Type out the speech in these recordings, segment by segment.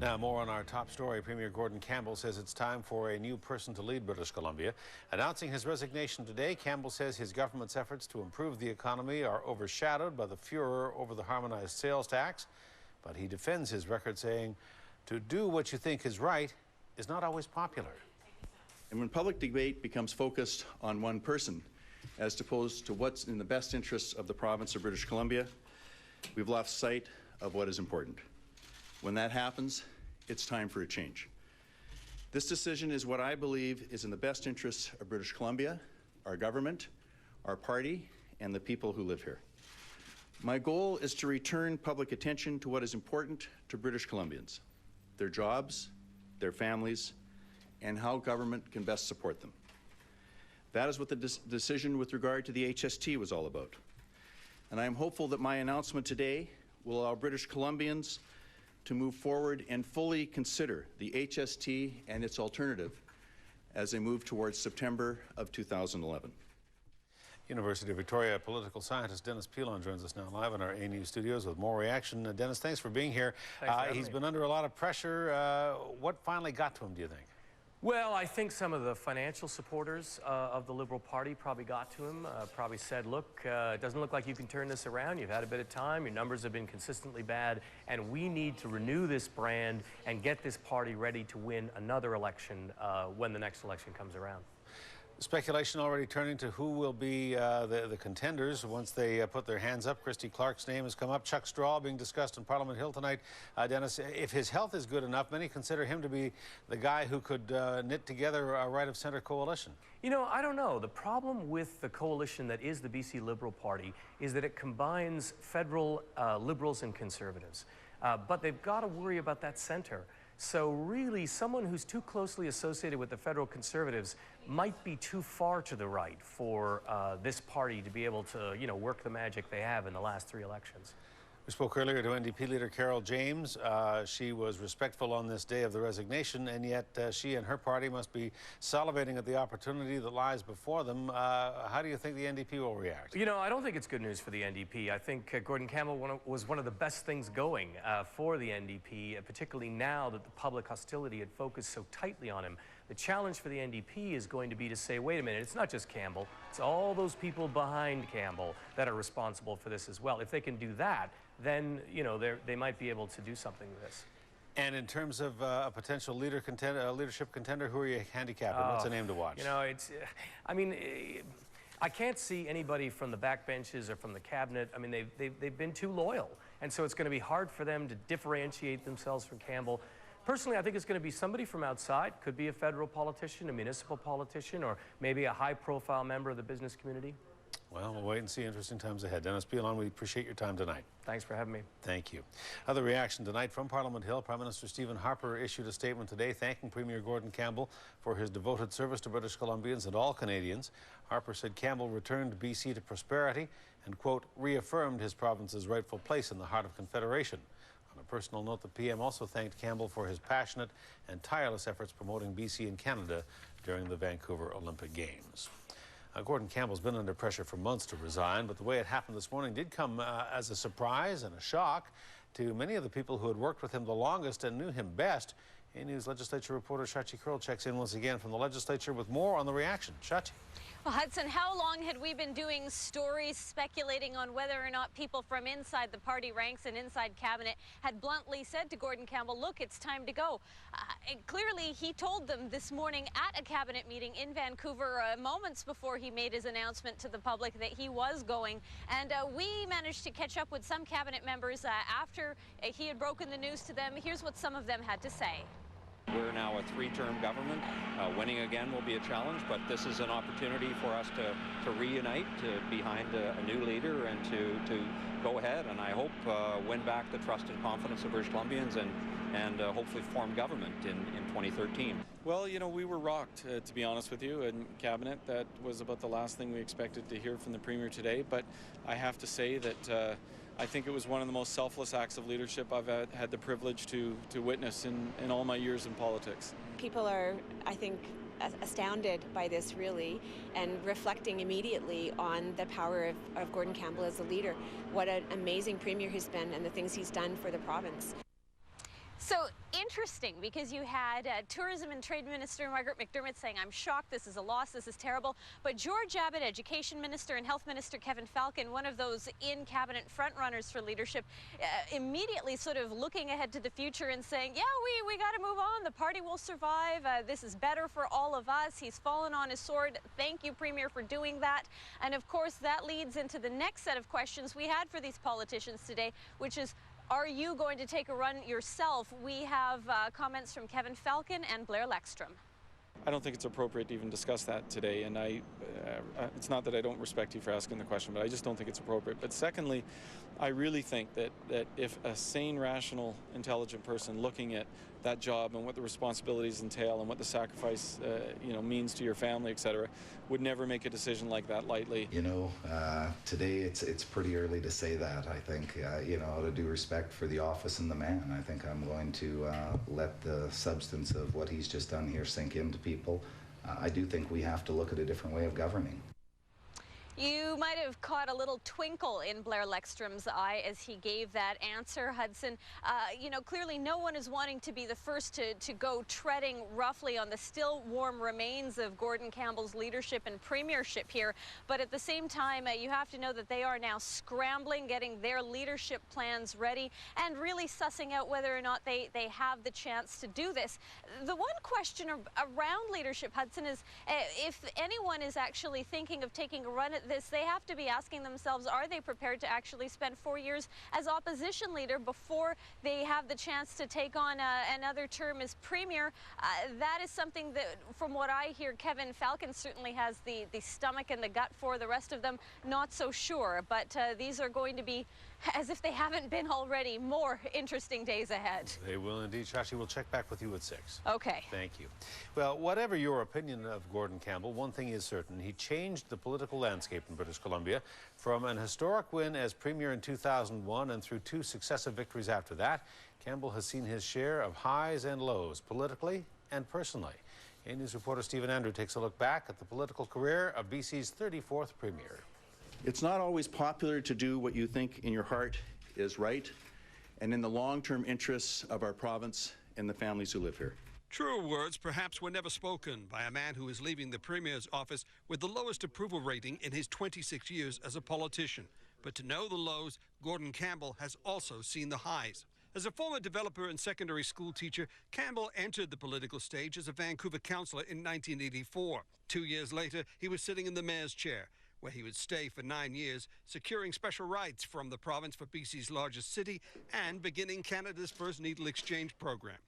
Now, more on our top story. Premier Gordon Campbell says it's time for a new person to lead British Columbia. Announcing his resignation today, Campbell says his government's efforts to improve the economy are overshadowed by the furor over the harmonized sales tax. But he defends his record, saying to do what you think is right is not always popular. And when public debate becomes focused on one person, as opposed to what's in the best interests of the province of British Columbia, we've lost sight of what is important. When that happens, it's time for a change. This decision is what I believe is in the best interests of British Columbia, our government, our party, and the people who live here. My goal is to return public attention to what is important to British Columbians, their jobs, their families, and how government can best support them. That is what the decision with regard to the HST was all about. And I am hopeful that my announcement today will allow British Columbians to move forward and fully consider the HST and its alternative as they move towards September of 2011. University of Victoria political scientist Dennis Pilon joins us now live in our A News studios with more reaction. Dennis, thanks for being here. He's been under a lot of pressure. What finally got to him, do you think? Well, I think some of the financial supporters of the Liberal Party probably got to him, probably said, look, it doesn't look like you can turn this around. You've had a bit of time. Your numbers have been consistently bad, and we need to renew this brand and get this party ready to win another election when the next election comes around. Speculation already turning to who will be the contenders once they put their hands up. Christy Clark's name has come up. Chuck Straw being discussed in Parliament Hill tonight. Dennis, if his health is good enough, many consider him to be the guy who could knit together a right-of-centre coalition. You know, I don't know. The problem with the coalition that is the BC Liberal Party is that it combines federal Liberals and Conservatives. But they've got to worry about that centre. So really, someone who's too closely associated with the federal Conservatives might be too far to the right for this party to be able to, you know, work the magic they have in the last 3 elections. We spoke earlier to NDP leader Carol James. She was respectful on this day of the resignation, and yet she and her party must be salivating at the opportunity that lies before them. How do you think the NDP will react? You know, I don't think it's good news for the NDP. I think Gordon Campbell was one of the best things going for the NDP, particularly now that the public hostility had focused so tightly on him. The challenge for the NDP is going to be to say, wait a minute, it's not just Campbell, it's all those people behind Campbell that are responsible for this as well. If they can do that, then, you know, they might be able to do something with this. And in terms of a potential leadership contender, who are you handicapping? What's a name to watch? You know, I mean, I can't see anybody from the backbenches or from the cabinet. I mean, they've been too loyal. And so it's going to be hard for them to differentiate themselves from Campbell. Personally, I think it's going to be somebody from outside. Could be a federal politician, a municipal politician, or maybe a high-profile member of the business community. Well, we'll wait and see. Interesting times ahead. Dennis Pilon, we appreciate your time tonight. Thanks for having me. Thank you. Other reaction tonight from Parliament Hill. Prime Minister Stephen Harper issued a statement today thanking Premier Gordon Campbell for his devoted service to British Columbians and all Canadians. Harper said Campbell returned BC to prosperity and, quote, reaffirmed his province's rightful place in the heart of Confederation. On a personal note, the PM also thanked Campbell for his passionate and tireless efforts promoting BC and Canada during the Vancouver Olympic Games. Gordon Campbell's been under pressure for months to resign, but the way it happened this morning did come as a surprise and a shock to many of the people who had worked with him the longest and knew him best. A News legislature reporter Shachi Curl checks in once again from the legislature with more on the reaction. Shachi. Well, Hudson, how long had we been doing stories speculating on whether or not people from inside the party ranks and inside cabinet had bluntly said to Gordon Campbell, look, it's time to go. And clearly, he told them this morning at a cabinet meeting in Vancouver moments before he made his announcement to the public that he was going. And we managed to catch up with some cabinet members after he had broken the news to them. Here's what some of them had to say. We're now a 3-term government. Winning again will be a challenge, but this is an opportunity for us to reunite behind a new leader and to go ahead and I hope win back the trust and confidence of British Columbians and hopefully form government in 2013. Well, you know, we were rocked, to be honest with you, in Cabinet. That was about the last thing we expected to hear from the Premier today, but I have to say that I think it was one of the most selfless acts of leadership I've had the privilege to witness in all my years in politics. People are, I think, astounded by this, really, and reflecting immediately on the power of Gordon Campbell as a leader. What an amazing Premier he's been and the things he's done for the province. So interesting, because you had Tourism and Trade Minister Margaret McDermott saying, I'm shocked, this is a loss, this is terrible. But George Abbott, Education Minister, and Health Minister Kevin Falcon, one of those in-cabinet frontrunners for leadership, immediately sort of looking ahead to the future and saying, yeah, we got to move on. The party will survive. This is better for all of us. He's fallen on his sword. Thank you, Premier, for doing that. And of course, that leads into the next set of questions we had for these politicians today, which is, are you going to take a run yourself? We have comments from Kevin Falcon and Blair Lekstrom. I don't think it's appropriate to even discuss that today, and it's not that I don't respect you for asking the question, but I just don't think it's appropriate. But secondly, I really think that if a sane, rational, intelligent person looking at that job and what the responsibilities entail and what the sacrifice means to your family, etc., would never make a decision like that lightly. Today it's pretty early to say that. I think out of due respect for the office and the man, I think I'm going to let the substance of what he's just done here sink into people. I do think we have to look at a different way of governing. You might have caught a little twinkle in Blair Lekstrom's eye as he gave that answer, Hudson. Clearly no one is wanting to be the first to go treading roughly on the still warm remains of Gordon Campbell's leadership and premiership here. But at the same time, you have to know that they are now scrambling, getting their leadership plans ready, and really sussing out whether or not they have the chance to do this. The one question around leadership, Hudson, is if anyone is actually thinking of taking a run at this, they have to be asking themselves, are they prepared to actually spend 4 years as opposition leader before they have the chance to take on another term as premier? That is something that, from what I hear, Kevin Falcon certainly has the stomach and the gut for. The rest of them, not so sure. But these are going to be, as if they haven't been already, more interesting days ahead. They will indeed. Shashi, we'll check back with you at 6. Okay. Thank you. Well, whatever your opinion of Gordon Campbell, one thing is certain. He changed the political landscape in British Columbia from an historic win as premier in 2001 and through 2 successive victories after that. Campbell has seen his share of highs and lows, politically and personally. A News reporter Stephen Andrew takes a look back at the political career of BC's 34th premier. It's not always popular to do what you think in your heart is right and in the long-term interests of our province and the families who live here. Truer words perhaps were never spoken by a man who is leaving the Premier's office with the lowest approval rating in his 26 years as a politician. But to know the lows, Gordon Campbell has also seen the highs. As a former developer and secondary school teacher, Campbell entered the political stage as a Vancouver councillor in 1984. 2 years later, he was sitting in the mayor's chair, where he would stay for 9 years, securing special rights from the province for BC's largest city and beginning Canada's first needle exchange program.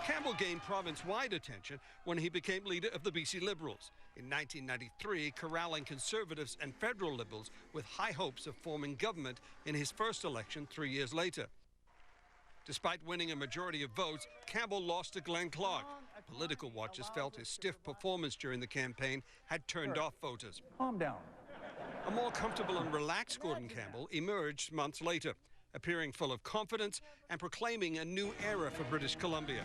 Campbell gained province-wide attention when he became leader of the BC Liberals. In 1993, corralling Conservatives and federal Liberals with high hopes of forming government in his first election 3 years later. Despite winning a majority of votes, Campbell lost to Glenn Clark. Political watchers felt his stiff performance during the campaign had turned off voters. Calm down. A more comfortable and relaxed Gordon Campbell emerged months later, appearing full of confidence and proclaiming a new era for British Columbia.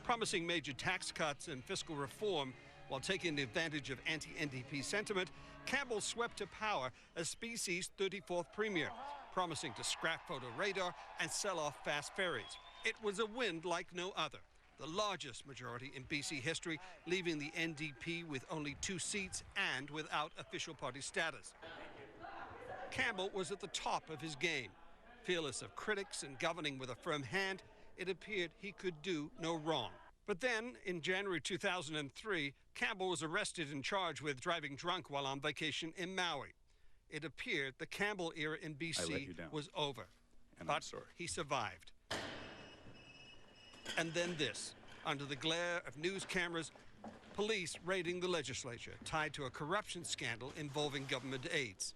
Promising major tax cuts and fiscal reform while taking advantage of anti-NDP sentiment, Campbell swept to power as BC's 34th premier, promising to scrap photo radar and sell off fast ferries. It was a win like no other, the largest majority in BC history, leaving the NDP with only 2 seats and without official party status. Campbell was at the top of his game. Fearless of critics and governing with a firm hand, it appeared he could do no wrong. But then, in January 2003, Campbell was arrested and charged with driving drunk while on vacation in Maui. It appeared the Campbell era in BC was over, but he survived. And then this, under the glare of news cameras, police raiding the legislature, tied to a corruption scandal involving government aides.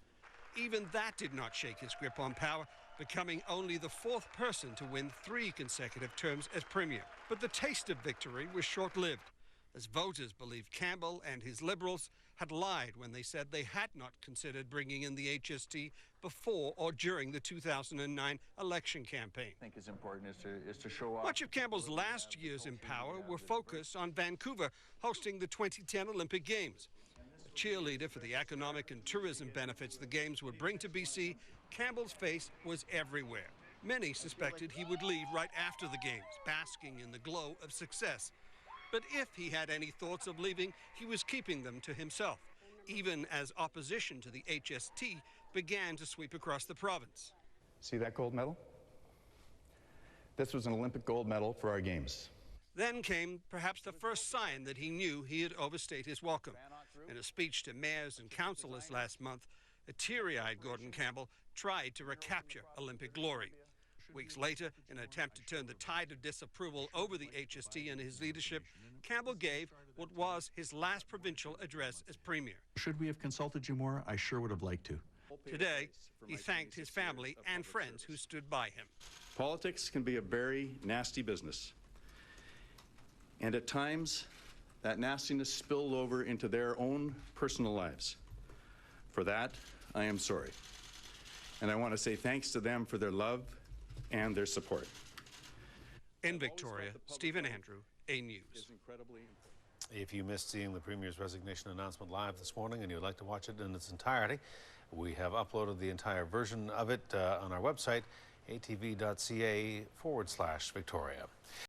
Even that did not shake his grip on power, becoming only the 4th person to win 3 consecutive terms as premier. But the taste of victory was short-lived, as voters believed Campbell and his Liberals had lied when they said they had not considered bringing in the HST before or during the 2009 election campaign. I think is important is to show off. Much of Campbell's last years in power were focused on Vancouver hosting the 2010 Olympic Games. A cheerleader for the economic and tourism benefits the Games would bring to BC, Campbell's face was everywhere. Many suspected he would leave right after the games, basking in the glow of success. But if he had any thoughts of leaving, he was keeping them to himself, even as opposition to the HST began to sweep across the province. See that gold medal? This was an Olympic gold medal for our games. Then came perhaps the first sign that he knew he had overstayed his welcome. In a speech to mayors and councillors last month, a teary-eyed Gordon Campbell tried to recapture Olympic glory. Weeks later, in an attempt to turn the tide of disapproval over the HST and his leadership, Campbell gave what was his last provincial address as Premier. Should we have consulted you more? I sure would have liked to. Today, he thanked his family and friends who stood by him. Politics can be a very nasty business. And at times, that nastiness spilled over into their own personal lives. For that, I am sorry. And I want to say thanks to them for their love and their support. In Victoria, Stephen Andrew, A News. If you missed seeing the Premier's resignation announcement live this morning and you'd like to watch it in its entirety, we have uploaded the entire version of it on our website, atv.ca/Victoria.